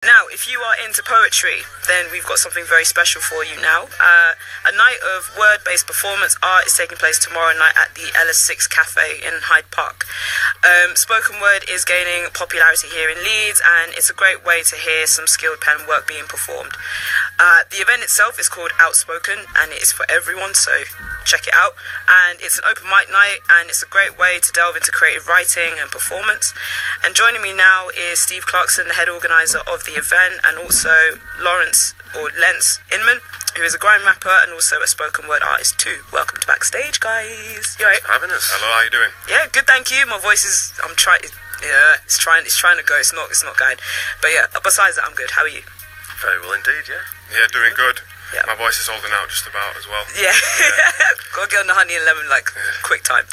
Now, if you are into poetry, then we've got something very special for you now. A night of word-based performance art is taking place tomorrow night at the LS6 Cafe in Hyde Park. Spoken word is gaining popularity here in Leeds, and it's a great way to hear some skilled pen work being performed. The event itself is called Outspoken, and it is for everyone, so check it out. And it's an open mic night, and it's a great way to delve into creative writing and performance. And joining me now is Steve Clarkson, the head organiser of the event, and also Laurence, or Lence, Inman, who is a grime rapper and also a spoken word artist too. Welcome to Backstage, guys. You alright? Having us. Hello, how you doing? Yeah, good, thank you. My voice is, it's trying to go. It's not going. But yeah, besides that, I'm good. How are you? Very well indeed, yeah. Yeah, doing good. Yeah. My voice is holding out just about as well. Yeah. Gotta get on the honey and lemon quick time.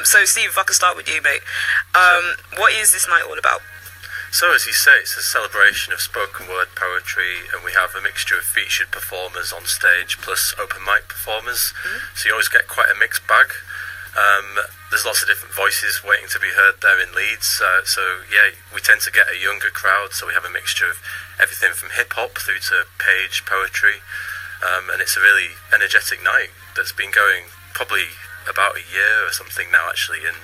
So Steve, if I can start with you, mate. What is this night all about? So as you say, it's a celebration of spoken word poetry, and we have a mixture of featured performers on stage plus open mic performers. So you always get quite a mixed bag. There's lots of different voices waiting to be heard there in Leeds. So yeah, we tend to get a younger crowd, so we have a mixture of everything from hip-hop through to page poetry. And it's a really energetic night that's been going probably about a year or something now, actually. And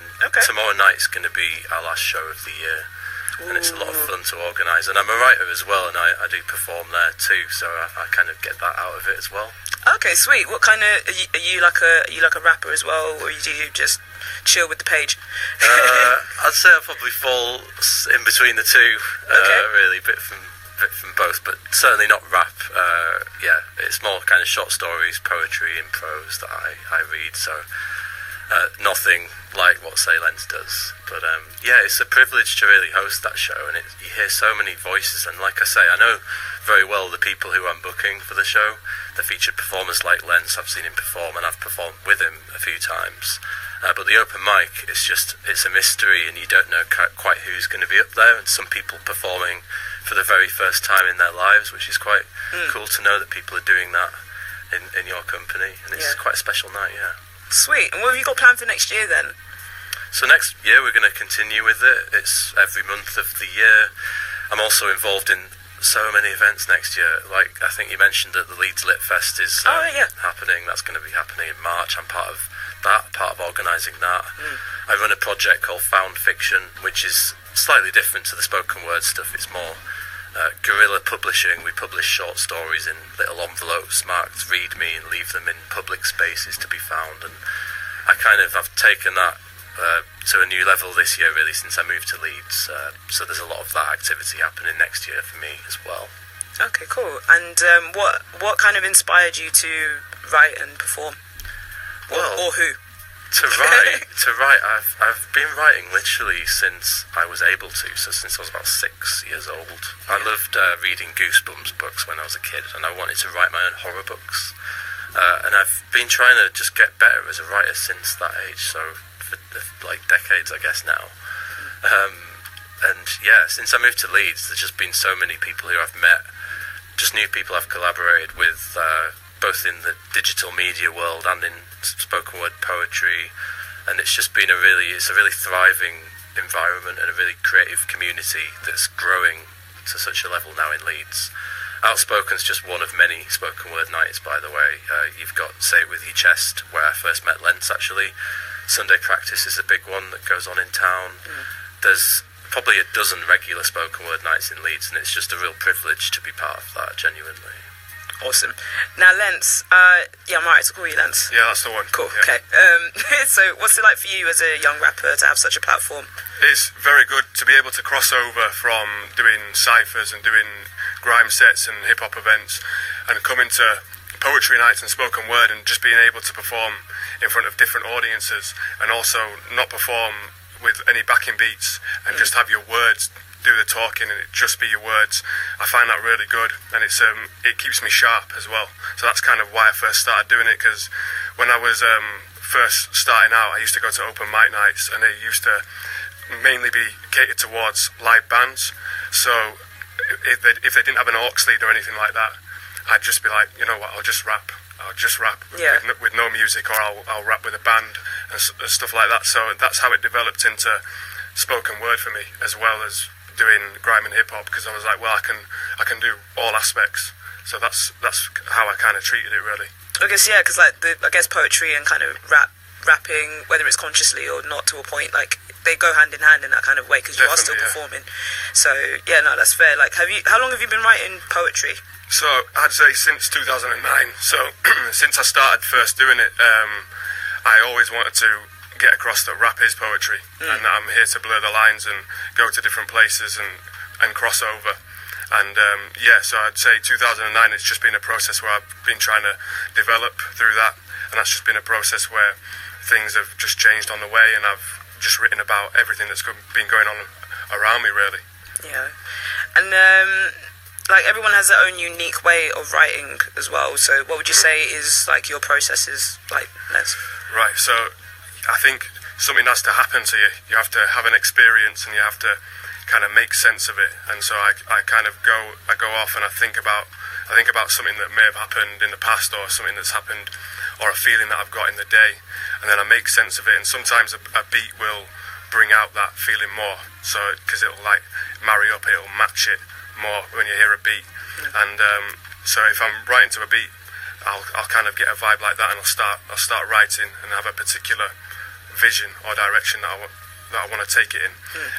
tomorrow night's going to be our last show of the year. And it's a lot of fun to organise, and I'm a writer as well, and I do perform there too, so I kind of get that out of it as well. Okay, sweet. What kind of are you like a rapper as well, or do you just chill with the page? I'd say I probably fall in between the two, really, bit from both, but certainly not rap. Yeah, it's more kind of short stories, poetry, and prose that I read. So. Nothing like what, say, Lence does. But yeah, it's a privilege to really host that show, and you hear so many voices, and like I say, I know very well the people who I'm booking for the show. The featured performers like Lence, I've seen him perform, and I've performed with him a few times. But the open mic, it's a mystery, and you don't know quite who's going to be up there, and some people performing for the very first time in their lives, which is quite cool to know that people are doing that in your company, and it's quite a special night, yeah. Sweet. And what have you got planned for next year then? So next year we're going to continue with it. It's every month of the year. I'm also involved in so many events next year. Like, I think you mentioned that the Leeds Lit Fest is happening. That's going to be happening in March. I'm part of that, part of organising that. I run a project called Found Fiction, which is slightly different to the spoken word stuff. It's more guerrilla publishing. We publish short stories in little envelopes marked "Read Me" and leave them in public spaces to be found. And I I've taken that to a new level this year, really, since I moved to Leeds. So there's a lot of that activity happening next year for me as well. Okay, cool. And what kind of inspired you to write and perform? Or who? To write, I've been writing literally since I was able to, so since I was about 6 years old. I loved reading Goosebumps books when I was a kid, and I wanted to write my own horror books. And I've been trying to just get better as a writer since that age, so for like decades, I guess, now. And yeah, since I moved to Leeds, there's just been so many people who I've met, just new people I've collaborated with, both in the digital media world and in spoken word poetry, and it's just been a really thriving environment and a really creative community that's growing to such a level now in Leeds. Outspoken's just one of many spoken word nights, by the way. You've got Say It With Your Chest, where I first met Lence, actually. Sunday Practice is a big one that goes on in town. There's probably a dozen regular spoken word nights in Leeds, and it's just a real privilege to be part of that, genuinely. Awesome. Now, Lence, I'm right to call you Lence. Yeah, that's the one. Cool, yeah. Okay. So what's it like for you as a young rapper to have such a platform? It's very good to be able to cross over from doing cyphers and doing grime sets and hip-hop events and come into poetry nights and spoken word, and just being able to perform in front of different audiences, and also not perform with any backing beats and just have your words do the talking and it just be your words. I find that really good, and it keeps me sharp as well. So that's kind of why I first started doing it, because when I was first starting out, I used to go to open mic nights, and they used to mainly be catered towards live bands. So if they didn't have an aux lead or anything like that, I'd just be like, you know what, I'll just rap with no music, or I'll rap with a band and stuff like that. So that's how it developed into spoken word for me, as well as doing grime and hip hop, because I was like, well, I can do all aspects. So that's how I kind of treated it, really. I guess, yeah, because like I guess poetry and kind of rapping, whether it's consciously or not, to a point, like they go hand in hand in that kind of way, because you are still performing. So yeah, no, that's fair. Like, how long have you been writing poetry? So I'd say since 2009. So since I started first doing it, I always wanted to get across that rap is poetry, and that I'm here to blur the lines and go to different places and cross over. And so I'd say 2009, it's just been a process where I've been trying to develop through that, and that's just been a process where things have just changed on the way, and I've just written about everything that's been going on around me, really. Yeah. And like everyone has their own unique way of writing as well, so what would you say is like your process is like, Lence? Right, so I think something has to happen to you. You have to have an experience, and you have to kind of make sense of it. And so I go off and I think about something that may have happened in the past, or something that's happened, or a feeling that I've got in the day, and then I make sense of it. And sometimes a beat will bring out that feeling more, so because it'll like marry up, it'll match it more when you hear a beat. And so if I'm writing to a beat, I'll kind of get a vibe like that, and I'll start writing and have a particular vision or direction that I want to take it in.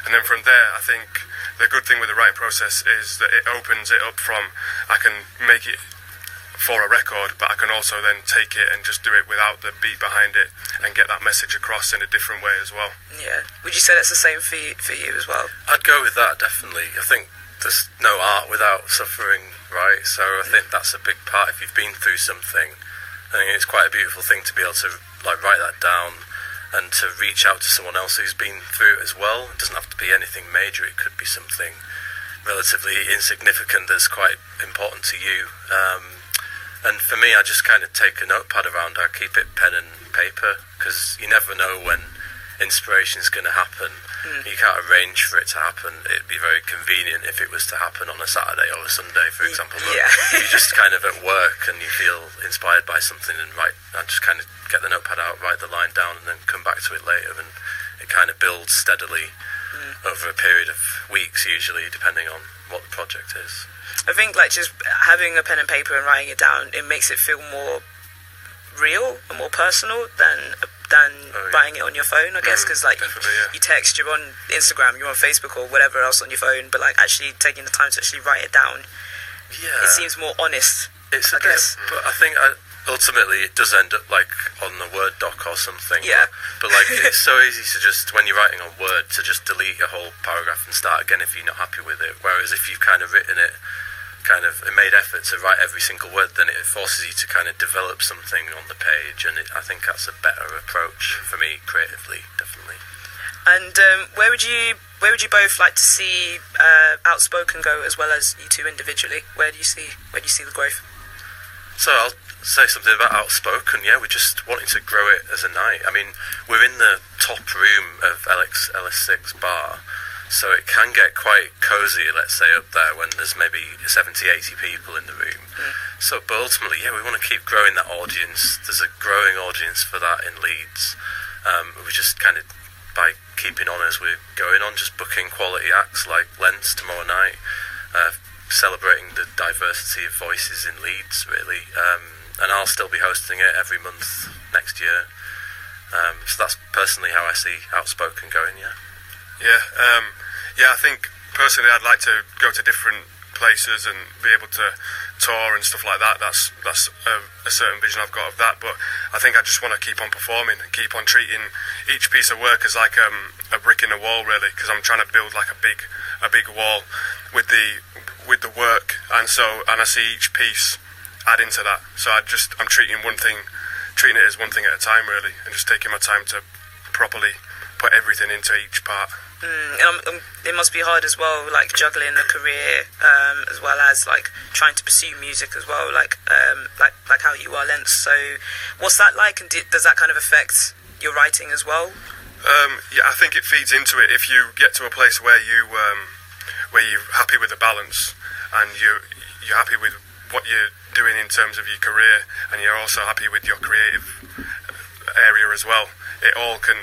And then from there, I think the good thing with the writing process is that it opens it up from, I can make it for a record, but I can also then take it and just do it without the beat behind it and get that message across in a different way as well. Yeah. Would you say that's the same for you as well? I'd go with that, definitely. I think there's no art without suffering, right? So I think that's a big part. If you've been through something, I think it's quite a beautiful thing to be able to like write that down and to reach out to someone else who's been through it as well. It doesn't have to be anything major. It could be something relatively insignificant that's quite important to you. And for me, I just kind of take a notepad around. I keep it pen and paper, because you never know when inspiration is going to happen. You can't arrange for it to happen. It'd be very convenient if it was to happen on a Saturday or a Sunday, for example. But you're just kind of at work and you feel inspired by something, and I just kind of get the notepad out, write the line down, and then come back to it later, and it kind of builds steadily over a period of weeks, usually, depending on what the project is. I think like just having a pen and paper and writing it down, it makes it feel more real and more personal than writing it on your phone, I guess, because like you text, you're on Instagram, you're on Facebook or whatever else on your phone, but like actually taking the time to actually write it down, it seems more honest. It's a bit, but I think ultimately it does end up like on the Word doc or something. Yeah. But like it's so easy to just, when you're writing on Word, to just delete a whole paragraph and start again if you're not happy with it. Whereas if you've kind of written it, made effort to write every single word, then it forces you to kind of develop something on the page, and I think that's a better approach for me creatively, definitely. And where would you both like to see Outspoken go, as well as you two individually? Where do you see the growth? So I'll say something about Outspoken. Yeah, we're just wanting to grow it as a night. I mean, we're in the top room of LS6 bar, so it can get quite cosy, let's say, up there when there's maybe 70, 80 people in the room. So, but ultimately, we want to keep growing that audience. There's a growing audience for that in Leeds. We just kind of, by keeping on as we're going on, just booking quality acts like Lence tomorrow night, celebrating the diversity of voices in Leeds, really. And I'll still be hosting it every month next year. So that's personally how I see Outspoken going, I think personally I'd like to go to different places and be able to tour and stuff like that. That's a certain vision I've got of that, but I think I just want to keep on performing and keep on treating each piece of work as like a brick in the wall, really, because I'm trying to build like a big wall with the work, and I see each piece adding to that. So I'm treating it as one thing at a time, really, and just taking my time to properly put everything into each part. And it must be hard as well, like juggling a career, as well as like trying to pursue music as well, like how you are, Lence. So, what's that like, and does that kind of affect your writing as well? I think it feeds into it. If you get to a place where you're happy with the balance, and you're happy with what you're doing in terms of your career, and you're also happy with your creative area as well, it all can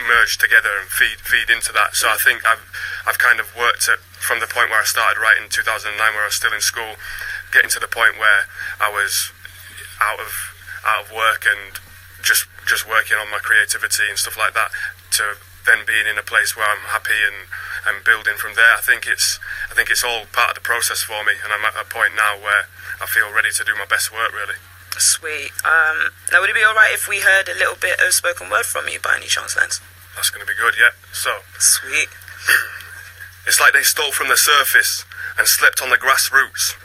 merge together and feed into that. So I think I've kind of worked at, from the point where I started writing in 2009, where I was still in school, getting to the point where I was out of work and just working on my creativity and stuff like that, to then being in a place where I'm happy and building from there. I think it's all part of the process for me, and I'm at a point now where I feel ready to do my best work, really. Sweet. Now, would it be alright if we heard a little bit of spoken word from you by any chance, Lence? That's going to be good, yeah. So, sweet. It's like they stole from the surface and slept on the grassroots,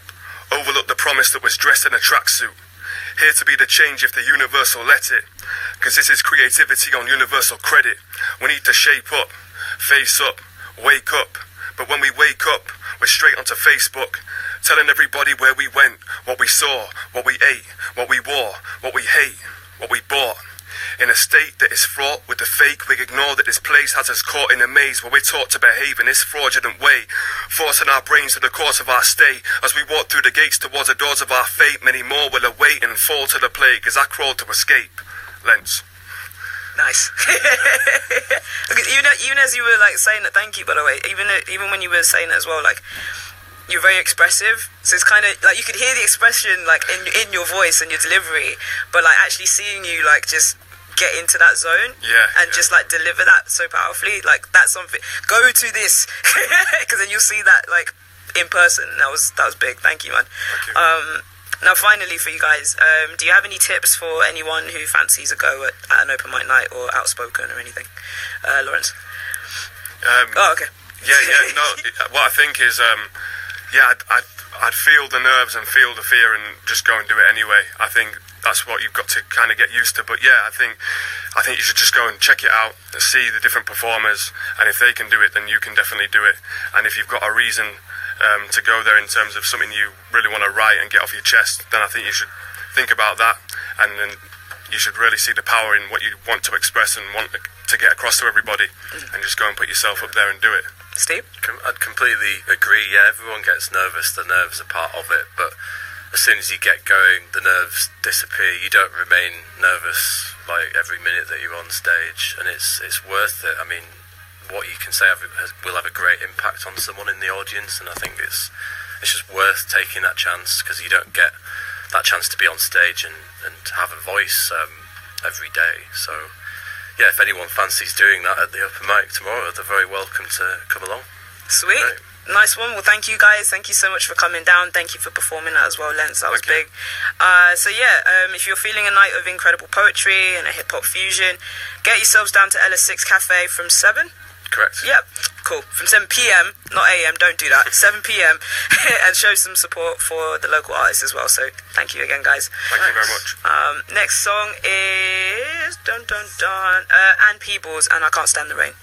overlooked the promise that was dressed in a tracksuit. Here to be the change if the universe will let it, cause this is creativity on universal credit. We need to shape up, face up, wake up. But when we wake up, we're straight onto Facebook, telling everybody where we went, what we saw, what we ate, what we wore, what we hate, what we bought. In a state that is fraught with the fake, we ignore that this place has us caught in a maze where we're taught to behave in this fraudulent way, forcing our brains to the course of our stay. As we walk through the gates towards the doors of our fate, many more will await and fall to the plague as I crawl to escape. Lence. Nice. even as you were like saying that, thank you, by the way, even when you were saying it as well, like, you're very expressive, so it's kind of like you could hear the expression like in your voice and your delivery, but like actually seeing you like just get into that zone and just like deliver that so powerfully, like that's something. Go to this, because then you'll see that like in person. That was big. Thank you, man. Thank you. Now, finally, for you guys, do you have any tips for anyone who fancies a go at an open mic night or Outspoken or anything, Laurence? Okay. Yeah. No, what I think is, I'd feel the nerves and feel the fear and just go and do it anyway. I think that's what you've got to kind of get used to. But yeah, I think you should just go and check it out and see the different performers, and if they can do it, then you can definitely do it. And if you've got a reason to go there in terms of something you really want to write and get off your chest, then I think you should think about that, and then you should really see the power in what you want to express and want to get across to everybody, and just go and put yourself up there and do it. Steve? I'd completely agree. Yeah, everyone gets nervous. The nerves are part of it, but as soon as you get going, the nerves disappear. You don't remain nervous like every minute that you're on stage, and it's worth it. I mean, what you can say will have a great impact on someone in the audience, and I think it's just worth taking that chance, because you don't get that chance to be on stage and have a voice every day. So yeah, if anyone fancies doing that at the open mic tomorrow, they're very welcome to come along. Sweet. Right. Nice one. Well, thank you guys. Thank you so much for coming down. Thank you for performing that as well, Lence. That was big. So yeah, if you're feeling a night of incredible poetry and a hip-hop fusion, get yourselves down to LS6 Cafe from 7. Correct. Yep. Cool. From 7 p.m, not a.m, don't do that. 7 p.m, and show some support for the local artists as well. So thank you again, guys. Thank you very much. Next song is Anne Peebles and I Can't Stand the Rain.